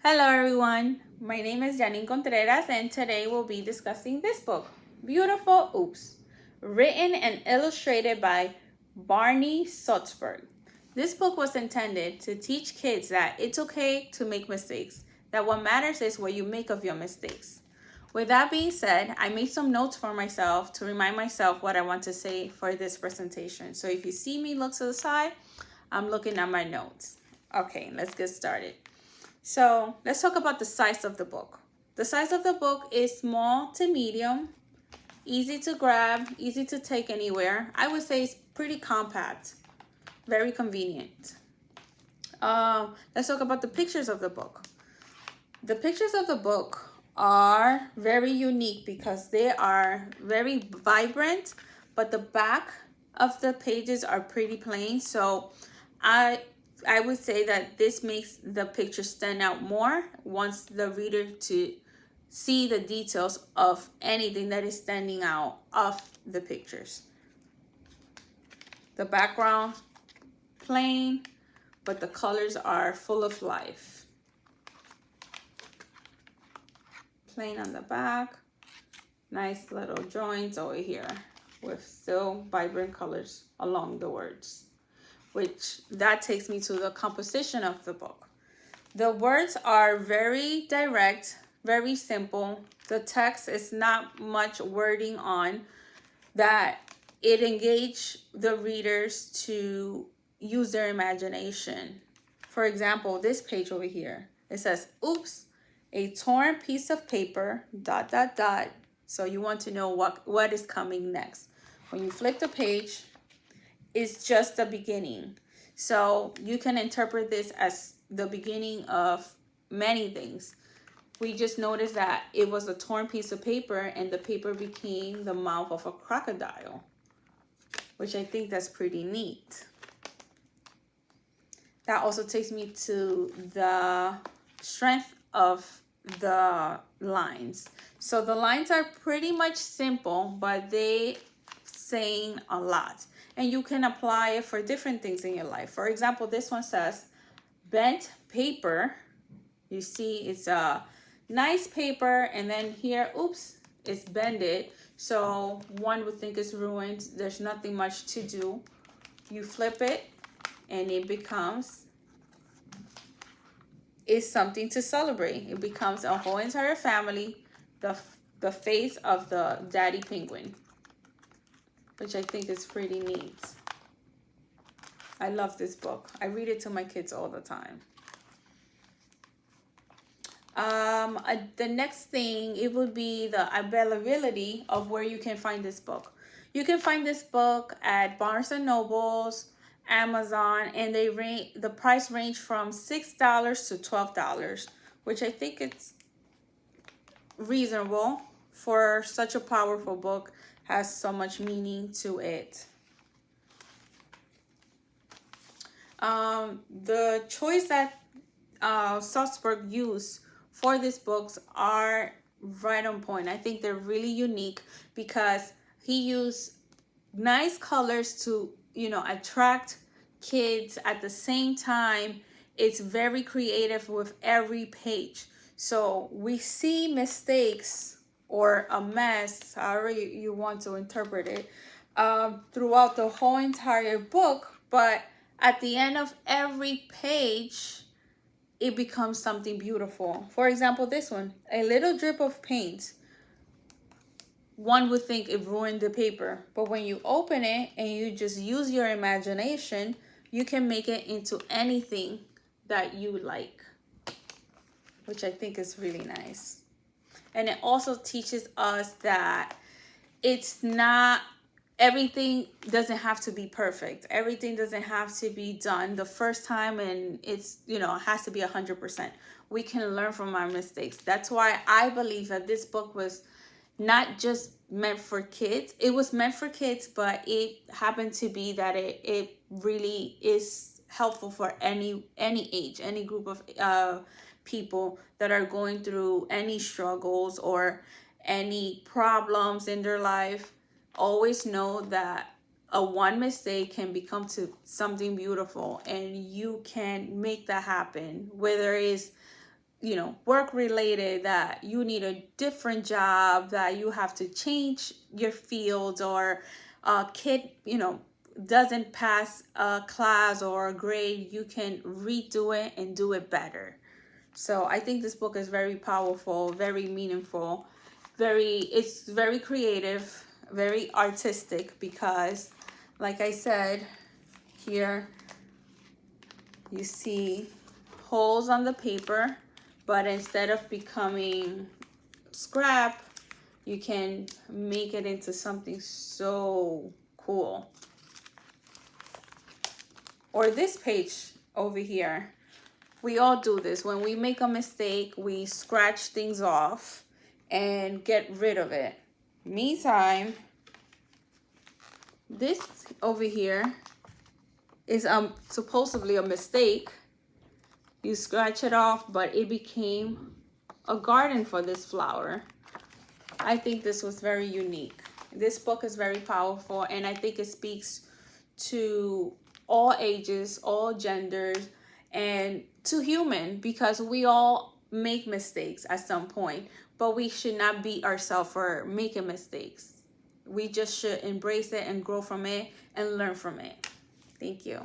Hello everyone, my name is Janine Contreras and today we'll be discussing this book, Beautiful Oops, written and illustrated by Barney Saltzberg. This book was intended to teach kids that it's okay to make mistakes, that what matters is what you make of your mistakes. With that being said, I made some notes for myself to remind myself what I want to say for this presentation. So if you see me look to the side, I'm looking at my notes. Okay, let's get started. So let's talk about the size of the book. The size of the book is small to medium, easy to grab, easy to take anywhere. I would say it's pretty compact, very convenient. Let's talk about the pictures of the book. The pictures of the book are very unique because they are very vibrant, but the back of the pages are pretty plain. So I would say that this makes the picture stand out more, wants the reader to see the details of anything that is standing out of the pictures. The background plain, but the colors are full of life. Plain on the back, nice little joints over here with still vibrant colors along the words, which that takes me to the composition of the book. The words are very direct, very simple. The text is not much wording on that. It engages the readers to use their imagination. For example, this page over here, it says, oops, a torn piece of paper, ... So you want to know what is coming next. When you flip the page, it's just the beginning. So you can interpret this as the beginning of many things. We just noticed that it was a torn piece of paper and the paper became the mouth of a crocodile, which I think that's pretty neat. That also takes me to the strength of the lines. So the lines are pretty much simple, but they saying a lot. And you can apply it for different things in your life. For example, this one says, bent paper. You see, it's a nice paper, and then here, oops, it's bended. So one would think it's ruined. There's nothing much to do. You flip it, and it becomes is something to celebrate. It becomes a whole entire family, the face of the daddy penguin, which I think is pretty neat. I love this book. I read it to my kids all the time. The next thing, it would be the availability of where you can find this book. You can find this book at Barnes and Nobles, Amazon, and the price range from $6 to $12, which I think it's reasonable for such a powerful book, has so much meaning to it. The choice that Salzberg used for these books are right on point. I think they're really unique because he used nice colors to, attract kids. At the same time, it's very creative with every page. So we see mistakes or a mess, however you want to interpret it, throughout the whole entire book. But at the end of every page, it becomes something beautiful. For example, this one, a little drip of paint. One would think it ruined the paper, but when you open it and you just use your imagination, you can make it into anything that you like, which I think is really nice. And it also teaches us that it's not, everything doesn't have to be perfect. Everything doesn't have to be done the first time and it's, it has to be 100%. We can learn from our mistakes. That's why I believe that this book was not just meant for kids. It was meant for kids, but it happened to be that it really is helpful for any age, any group of people that are going through any struggles or any problems in their life. Always know that a one mistake can become to something beautiful, and you can make that happen, whether it's you know, work related, that you need a different job, that you have to change your field, or a kid, you know, doesn't pass a class or a grade, you can redo it and do it better. So I think this book is very powerful, very meaningful, it's very creative, very artistic, because like I said, here you see holes on the paper, but instead of becoming scrap, you can make it into something so cool. Or this page over here, we all do this. When we make a mistake, we scratch things off and get rid of it. Meantime, this over here is supposedly a mistake. You scratch it off, but it became a garden for this flower. I think this was very unique. This book is very powerful, and I think it speaks to all ages, all genders, and to human, because we all make mistakes at some point, but we should not beat ourselves for making mistakes. We just should embrace it and grow from it and learn from it. Thank you.